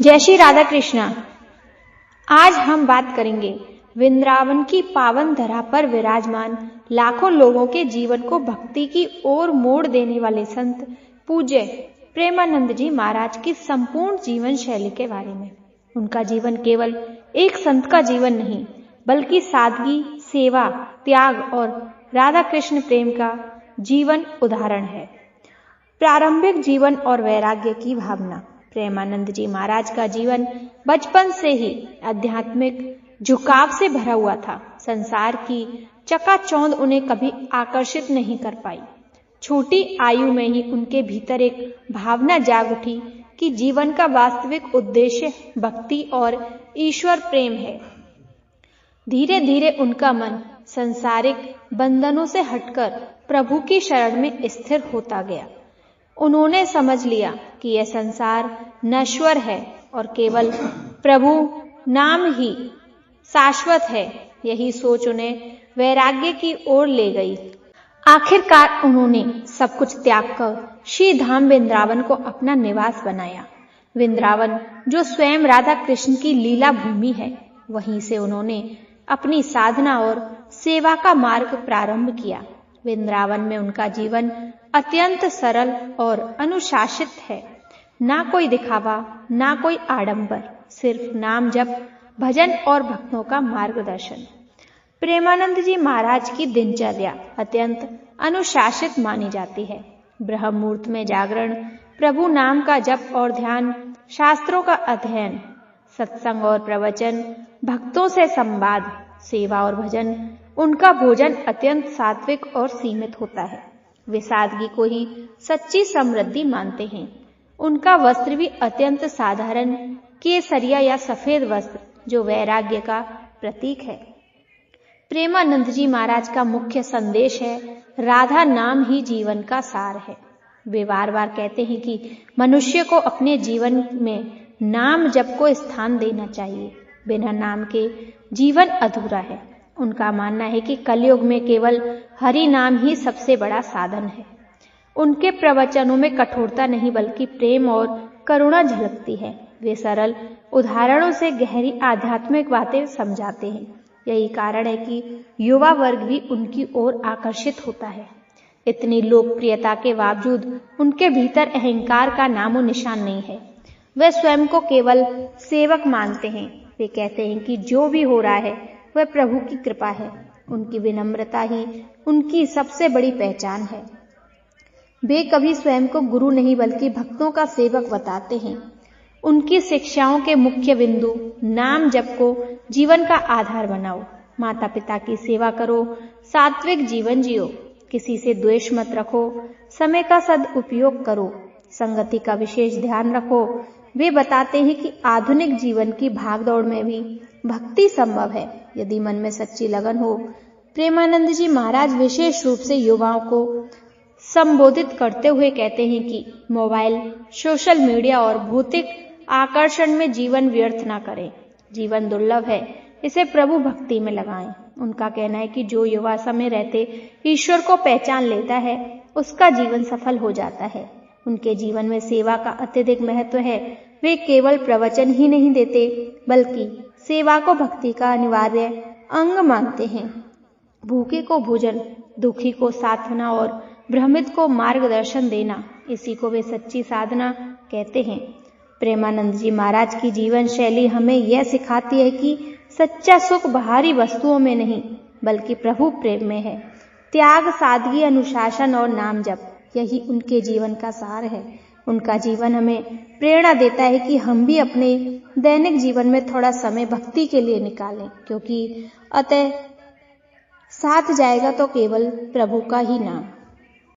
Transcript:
जय श्री राधा कृष्णा। आज हम बात करेंगे वृंदावन की पावन धरा पर विराजमान लाखों लोगों के जीवन को भक्ति की ओर मोड़ देने वाले संत पूज्य प्रेमानंद जी महाराज की संपूर्ण जीवन शैली के बारे में। उनका जीवन केवल एक संत का जीवन नहीं, बल्कि सादगी, सेवा, त्याग और राधा कृष्ण प्रेम का जीवन उदाहरण है। प्रारंभिक जीवन और वैराग्य की भावना। प्रेमानंद जी महाराज का जीवन बचपन से ही आध्यात्मिक झुकाव से भरा हुआ था। संसार की चकाचौंध उन्हें कभी आकर्षित नहीं कर पाई। छोटी आयु में ही उनके भीतर एक भावना जाग उठी कि जीवन का वास्तविक उद्देश्य भक्ति और ईश्वर प्रेम है। धीरे धीरे उनका मन सांसारिक बंधनों से हटकर प्रभु की शरण में स्थिर होता गया। उन्होंने समझ लिया कि यह संसार नश्वर है और केवल प्रभु नाम ही शाश्वत है। यही सोच उन्हें वैराग्य की ओर ले गई। आखिरकार उन्होंने सब कुछ त्याग कर श्री धाम वृंदावन को अपना निवास बनाया। वृंदावन जो स्वयं राधा कृष्ण की लीला भूमि है, वहीं से उन्होंने अपनी साधना और सेवा का मार्ग प्रारंभ किया। वृंदावन में उनका जीवन अत्यंत सरल और अनुशासित है। ना कोई दिखावा, ना कोई आडंबर, सिर्फ नाम जप, भजन और भक्तों का मार्गदर्शन। प्रेमानंद जी महाराज की दिनचर्या अत्यंत अनुशासित मानी जाती है। ब्रह्म मुहूर्त में जागरण, प्रभु नाम का जप और ध्यान, शास्त्रों का अध्ययन, सत्संग और प्रवचन, भक्तों से संवाद, सेवा और भजन। उनका भोजन अत्यंत सात्विक और सीमित होता है। वे सादगी को ही सच्ची समृद्धि मानते हैं। उनका वस्त्र भी अत्यंत साधारण केसरिया या सफेद वस्त्र, जो वैराग्य का प्रतीक है। प्रेमानंद जी महाराज का मुख्य संदेश है, राधा नाम ही जीवन का सार है। वे बार बार कहते हैं कि मनुष्य को अपने जीवन में नाम जप को स्थान देना चाहिए। बिना नाम के जीवन अधूरा है। उनका मानना है कि कलयुग में केवल हरि नाम ही सबसे बड़ा साधन है। उनके प्रवचनों में कठोरता नहीं, बल्कि प्रेम और करुणा झलकती है। वे सरल उदाहरणों से गहरी आध्यात्मिक बातें समझाते हैं। यही कारण है कि युवा वर्ग भी उनकी ओर आकर्षित होता है। इतनी लोकप्रियता के बावजूद उनके भीतर अहंकार का नामो निशान नहीं है। वे स्वयं को केवल सेवक मानते हैं। वे कहते हैं कि जो भी हो रहा है वह प्रभु की कृपा है। उनकी विनम्रता ही उनकी सबसे बड़ी पहचान है। वे कभी स्वयं को गुरु नहीं, बल्कि भक्तों का सेवक बताते हैं। उनकी शिक्षाओं के मुख्य बिंदु, नाम जप को जीवन का आधार बनाओ, माता पिता की सेवा करो, सात्विक जीवन जियो, किसी से द्वेष मत रखो, समय का सदुपयोग करो, संगति का विशेष ध्यान रखो। वे बताते हैं कि आधुनिक जीवन की भागदौड़ में भी भक्ति संभव है, यदि मन में सच्ची लगन हो। प्रेमानंद जी महाराज विशेष रूप से युवाओं को संबोधित करते हुए कहते हैं कि मोबाइल, सोशल मीडिया और भौतिक आकर्षण में जीवन व्यर्थ ना करें। जीवन दुर्लभ है, इसे प्रभु भक्ति में लगाएं। उनका कहना है कि जो युवा समय रहते ईश्वर को पहचान लेता है, उसका जीवन सफल हो जाता है। उनके जीवन में सेवा का अत्यधिक महत्व है। वे केवल प्रवचन ही नहीं देते, बल्कि सेवा को भक्ति का अनिवार्य अंग मानते हैं। भूखे को भोजन, दुखी को सांत्वना और भ्रमित को मार्गदर्शन देना, इसी को वे सच्ची साधना कहते हैं। प्रेमानंद जी महाराज की जीवन शैली हमें यह सिखाती है कि सच्चा सुख बाहरी वस्तुओं में नहीं, बल्कि प्रभु प्रेम में है। त्याग, सादगी, अनुशासन और नाम जप, यही उनके जीवन का सार है। उनका जीवन हमें प्रेरणा देता है कि हम भी अपने दैनिक जीवन में थोड़ा समय भक्ति के लिए निकालें, क्योंकि अतः साथ जाएगा तो केवल प्रभु का ही नाम।